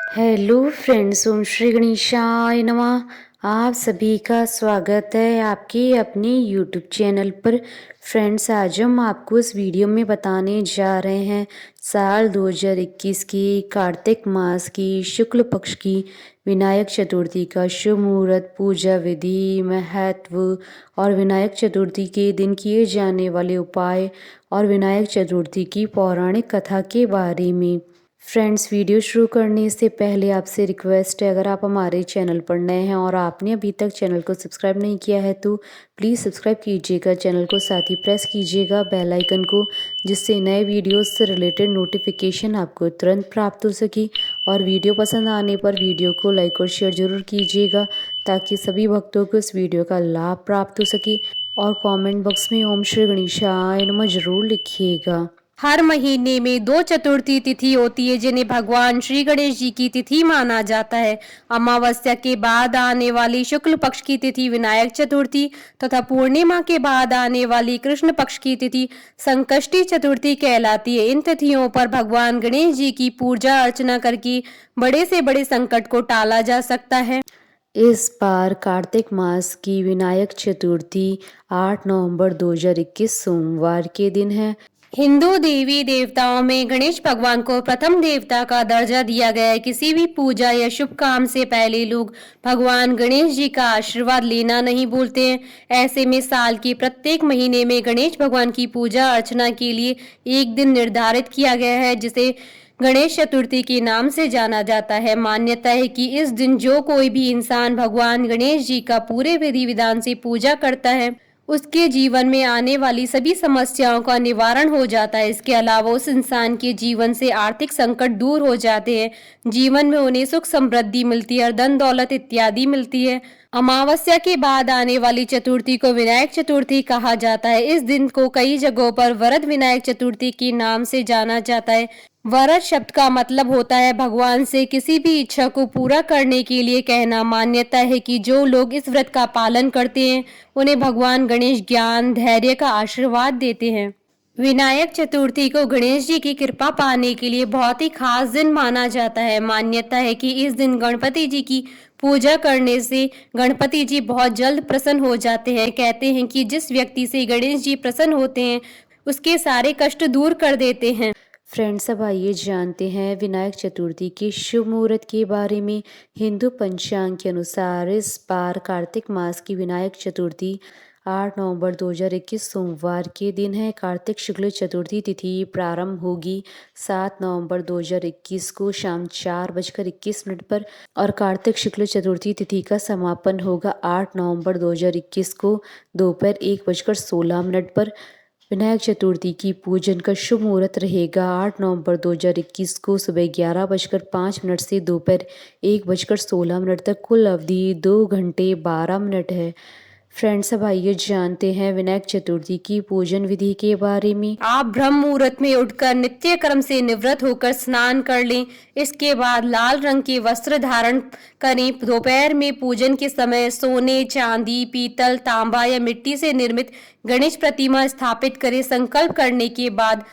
Hello friends, ओम श्री गणेशाय नमः। आप सभी का स्वागत है आपके अपने यूट्यूब चैनल पर। फ्रेंड्स, आज हम आपको इस वीडियो में बताने जा रहे हैं साल 2021 की कार्तिक मास की शुक्ल पक्ष की विनायक चतुर्थी का शुभ मुहूर्त, पूजा विधि, महत्व और विनायक चतुर्थी के दिन किए जाने वाले उपाय और विनायक चतुर्थी की पौराणिक कथा के बारे में। फ्रेंड्स, वीडियो शुरू करने से पहले आपसे रिक्वेस्ट है, अगर आप हमारे चैनल पर नए हैं और आपने अभी तक चैनल को सब्सक्राइब नहीं किया है तो प्लीज़ सब्सक्राइब कीजिएगा चैनल को, साथ ही प्रेस कीजिएगा बेल आइकन को, जिससे नए वीडियोस से रिलेटेड नोटिफिकेशन आपको तुरंत प्राप्त हो सके। और वीडियो पसंद आने पर वीडियो को लाइक और शेयर ज़रूर कीजिएगा ताकि सभी भक्तों को इस वीडियो का लाभ प्राप्त हो सके। और कमेंट बॉक्स में ओम श्री गणेशाय नमः ज़रूर लिखिएगा। हर महीने में 2 चतुर्थी तिथि होती है जिन्हें भगवान श्री गणेश जी की तिथि माना जाता है। अमावस्या के बाद आने वाली शुक्ल पक्ष की तिथि विनायक चतुर्थी तथा पूर्णिमा के बाद आने वाली कृष्ण पक्ष की तिथि संकष्टी चतुर्थी कहलाती है। इन तिथियों पर भगवान गणेश जी की पूजा अर्चना करके बड़े से बड़े संकट को टाला जा सकता है। इस बार कार्तिक मास की विनायक चतुर्थी 8 नवंबर 2021 सोमवार के दिन है। हिंदू देवी देवताओं में गणेश भगवान को प्रथम देवता का दर्जा दिया गया है। किसी भी पूजा या शुभ काम से पहले लोग भगवान गणेश जी का आशीर्वाद लेना नहीं भूलते हैं। ऐसे में साल के प्रत्येक महीने में गणेश भगवान की पूजा अर्चना के लिए एक दिन निर्धारित किया गया है, जिसे गणेश चतुर्थी के नाम से जाना जाता है। मान्यता है कि इस दिन जो कोई भी इंसान भगवान गणेश जी का पूरे विधि विधान से पूजा करता है, उसके जीवन में आने वाली सभी समस्याओं का निवारण हो जाता है। इसके अलावा उस इंसान के जीवन से आर्थिक संकट दूर हो जाते हैं, जीवन में उन्हें सुख समृद्धि मिलती है और धन दौलत इत्यादि मिलती है। अमावस्या के बाद आने वाली चतुर्थी को विनायक चतुर्थी कहा जाता है। इस दिन को कई जगहों पर वरद विनायक चतुर्थी के नाम से जाना जाता है। वरद शब्द का मतलब होता है भगवान से किसी भी इच्छा को पूरा करने के लिए कहना। मान्यता है कि जो लोग इस व्रत का पालन करते हैं उन्हें भगवान गणेश ज्ञान धैर्य का आशीर्वाद देते हैं। विनायक चतुर्थी को गणेश जी की कृपा पाने के लिए बहुत ही खास दिन माना जाता है। मान्यता है कि इस दिन गणपति जी की पूजा करने से गणपति जी बहुत जल्द प्रसन्न हो जाते हैं। कहते हैं कि जिस व्यक्ति से गणेश जी प्रसन्न होते हैं उसके सारे कष्ट दूर कर देते हैं। फ्रेंड्स, अब आइए जानते हैं विनायक चतुर्थी के शुभ मुहूर्त के बारे में। हिंदू पंचांग के अनुसार इस बार कार्तिक मास की विनायक चतुर्थी 8 नवंबर 2021 सोमवार के दिन है। कार्तिक शुक्ल चतुर्थी तिथि प्रारंभ होगी 7 नवंबर 2021 को शाम 4:21 पर और कार्तिक शुक्ल चतुर्थी तिथि का समापन होगा 8 नवंबर 2021 को दोपहर 1:16 पर। विनायक चतुर्थी की पूजन का शुभ मुहूर्त रहेगा 8 नवंबर 2021 को सुबह 11:05 से दोपहर 1:16 तक। कुल अवधि 2 घंटे 12 मिनट है। फ्रेंड्स, अब आइए जानते हैं विनायक चतुर्थी की पूजन विधि के बारे में। आप ब्रह्म मुहूर्त में उठकर नित्य कर्म से निवृत्त होकर स्नान कर लें। इसके बाद लाल रंग के वस्त्र धारण करें। दोपहर में पूजन के समय सोने, चांदी, पीतल, तांबा या मिट्टी से निर्मित गणेश प्रतिमा स्थापित करें। संकल्प करने के बाद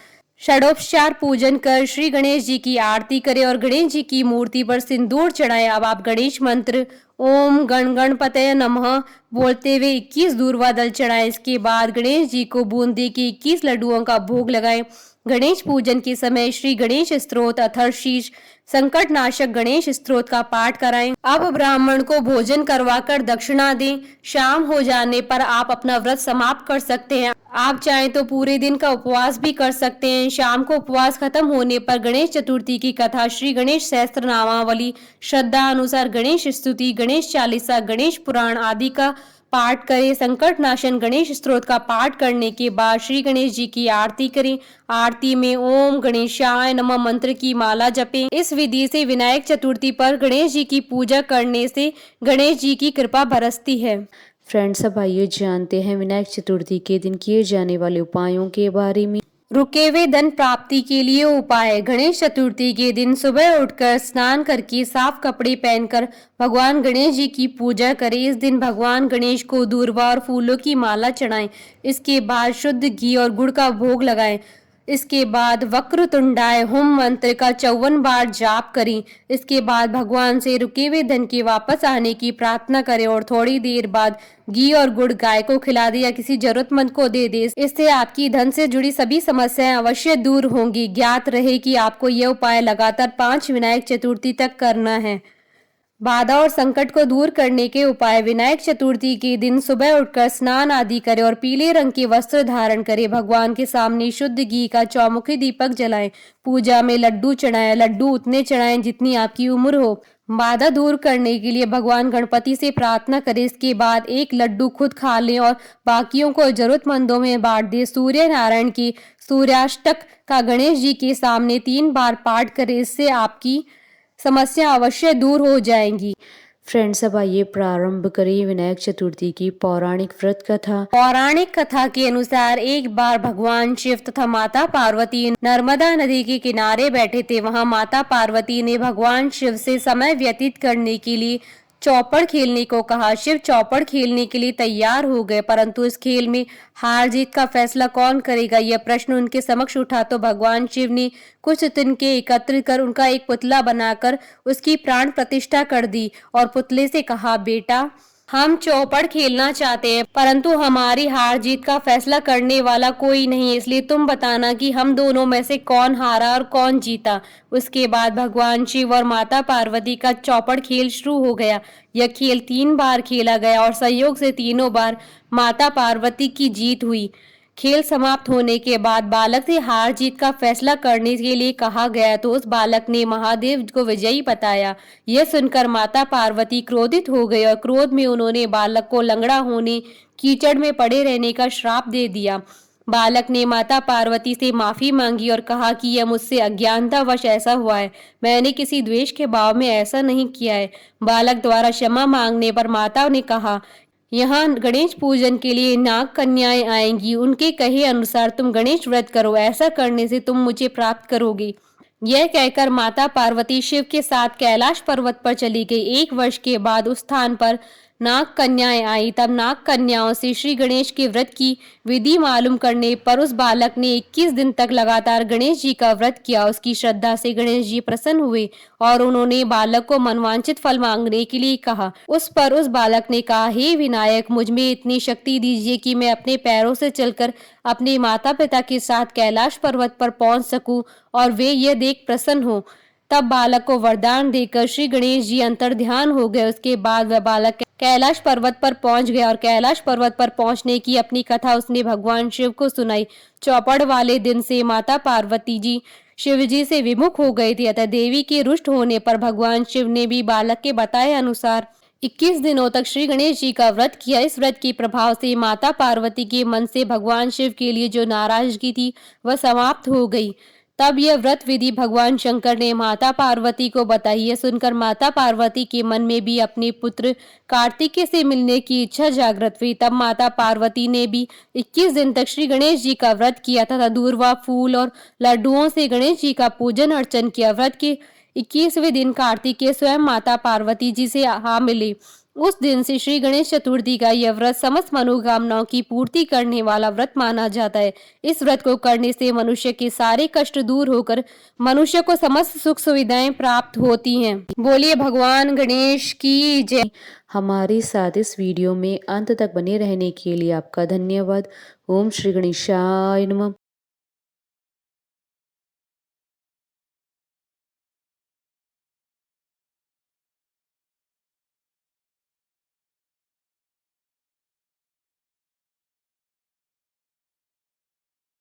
षडोपचार पूजन कर श्री गणेश जी की आरती करें और गणेश जी की मूर्ति पर सिंदूर चढ़ाएं। अब आप गणेश मंत्र ओम गण गणपतये नमः बोलते हुए 21 दूर्वा दल चढ़ाएं। इसके बाद गणेश जी को बूंदी के 21 लड्डुओं का भोग लगाएं। गणेश पूजन के समय श्री गणेश स्तोत्र अथर्वशीर्ष संकट नाशक गणेश स्तोत्र का पाठ कराएं। अब ब्राह्मण को भोजन करवाकर दक्षिणा दें। शाम हो जाने पर आप अपना व्रत समाप्त कर सकते हैं। आप चाहें तो पूरे दिन का उपवास भी कर सकते हैं। शाम को उपवास खत्म होने पर गणेश चतुर्थी की कथा, श्री गणेश सहस्त्र नामावली, श्रद्धा अनुसार गणेश स्तुति, गणेश चालीसा, गणेश पुराण आदि का पाठ करें। संकट नाशन गणेश स्तोत्र का पाठ करने के बाद श्री गणेश जी की आरती करें। आरती में ओम गणेशाय नमः मंत्र की माला जपें। इस विधि से विनायक चतुर्थी पर गणेश जी की पूजा करने से गणेश जी की कृपा बरसती है। फ्रेंड्स, अब आइए जानते हैं विनायक चतुर्थी के दिन किए जाने वाले उपायों के बारे में। रुके हुए धन प्राप्ति के लिए उपाय। गणेश चतुर्थी के दिन सुबह उठकर स्नान करके साफ कपड़े पहनकर भगवान गणेश जी की पूजा करें। इस दिन भगवान गणेश को दूर्वा और फूलों की माला चढ़ाएं। इसके बाद शुद्ध घी और गुड़ का भोग लगाएं। इसके बाद वक्रतुंडाय हुम मंत्र का 54 बार जाप करें। इसके बाद भगवान से रुके हुए धन के वापस आने की प्रार्थना करें और थोड़ी देर बाद घी और गुड़ गाय को खिला दे या किसी जरूरतमंद को दे दे। इससे आपकी धन से जुड़ी सभी समस्याएं अवश्य दूर होंगी। ज्ञात रहे कि आपको यह उपाय लगातार 5 विनायक चतुर्थी तक करना है। बाधा और संकट को दूर करने के उपाय। विनायक चतुर्थी के दिन सुबह उठकर स्नान आदि करें और पीले रंग के वस्त्र धारण करें। भगवान के सामने शुद्ध घी का चौमुखी दीपक जलाएं। पूजा में लड्डू चढ़ाएं। लड्डू उतने चढ़ाएं जितनी आपकी उम्र हो। बाधा दूर करने के लिए भगवान गणपति से प्रार्थना करें। इसके बाद एक लड्डू खुद खा लें और बाकियों को जरूरतमंदों में बांट दें। सूर्य नारायण की सूर्याष्टक का गणेश जी के सामने 3 बार पाठ करें। इससे आपकी समस्या अवश्य दूर हो जाएंगी। फ्रेंड्स, अब आइए प्रारंभ करें विनायक चतुर्थी की पौराणिक व्रत कथा। पौराणिक कथा के अनुसार एक बार भगवान शिव तथा माता पार्वती नर्मदा नदी के किनारे बैठे थे। वहां माता पार्वती ने भगवान शिव से समय व्यतीत करने के लिए चौपड़ खेलने को कहा। शिव चौपड़ खेलने के लिए तैयार हो गए, परंतु इस खेल में हार जीत का फैसला कौन करेगा, यह प्रश्न उनके समक्ष उठा तो भगवान शिव ने कुछ तिनके एकत्र कर उनका एक पुतला बनाकर उसकी प्राण प्रतिष्ठा कर दी और पुतले से कहा, बेटा, हम चौपड़ खेलना चाहते हैं, परंतु हमारी हार जीत का फैसला करने वाला कोई नहीं, इसलिए तुम बताना कि हम दोनों में से कौन हारा और कौन जीता। उसके बाद भगवान शिव और माता पार्वती का चौपड़ खेल शुरू हो गया। यह खेल 3 बार खेला गया और संयोग से तीनों बार माता पार्वती की जीत हुई। खेल समाप्त होने के बाद बालक से हार जीत का फैसला करने के लिए कहा गया तो उस बालक ने महादेव को विजयी बताया। यह सुनकर माता पार्वती क्रोधित हो गई और क्रोध में उन्होंने बालक को लंगड़ा होने, कीचड़ में पड़े रहने का श्राप दे दिया। बालक ने माता पार्वती से माफी मांगी और कहा कि यह मुझसे अज्ञानतावश ऐसा हुआ है, मैंने किसी द्वेष के भाव में ऐसा नहीं किया है। बालक द्वारा क्षमा मांगने पर माता ने कहा, यहाँ गणेश पूजन के लिए नाग कन्याएं आएंगी, उनके कहे अनुसार तुम गणेश व्रत करो, ऐसा करने से तुम मुझे प्राप्त करोगे। यह कहकर माता पार्वती शिव के साथ कैलाश पर्वत पर चली गई। 1 वर्ष के बाद उस स्थान पर नाग कन्याएं आई। तब नाग कन्याओं से श्री गणेश के व्रत की विधि मालूम करने पर उस बालक ने 21 दिन तक लगातार गणेश जी का व्रत किया। उसकी श्रद्धा से गणेश जी प्रसन्न हुए और उन्होंने बालक को मनवांचित फल मांगने के लिए कहा। उस पर उस बालक ने कहा, हे विनायक, मुझ में इतनी शक्ति दीजिए कि मैं अपने पैरों से चलकर अपने माता पिता के साथ कैलाश पर्वत पर पहुंच सकूं और वे यह देख प्रसन्न हो। तब बालक को वरदान देकर श्री गणेश जी अंतर ध्यान हो गए। उसके बाद वह बालक कैलाश पर्वत पर पहुंच गया और कैलाश पर्वत पर पहुंचने की अपनी कथा उसने भगवान शिव को सुनाई। चौपड़ वाले दिन से माता पार्वती जी शिव जी से विमुख हो गई थी, अतः देवी के रुष्ट होने पर भगवान शिव ने भी बालक के बताए अनुसार 21 दिनों तक श्री गणेश जी का व्रत किया। इस व्रत के प्रभाव से माता पार्वती के मन से भगवान शिव के लिए जो नाराजगी थी वह समाप्त हो गई। तब यह व्रत विधि भगवान शंकर ने माता पार्वती को बताई। यह सुनकर माता पार्वती के मन में भी अपने पुत्र कार्तिकेय से मिलने की इच्छा जागृत हुई। तब माता पार्वती ने भी 21 दिन तक श्री गणेश जी का व्रत किया तथा दूर्वा, फूल और लड्डुओं से गणेश जी का पूजन अर्चन किया। व्रत के 21वें दिन कार्तिकेय स्वयं माता पार्वती जी से आ मिले। उस दिन से श्री गणेश चतुर्थी का यह व्रत समस्त मनोकामनाओं की पूर्ति करने वाला व्रत माना जाता है। इस व्रत को करने से मनुष्य के सारे कष्ट दूर होकर मनुष्य को समस्त सुख सुविधाएं प्राप्त होती हैं। बोलिए भगवान गणेश की जय। हमारे साथ इस वीडियो में अंत तक बने रहने के लिए आपका धन्यवाद। ओम श्री गणेशाय नमः।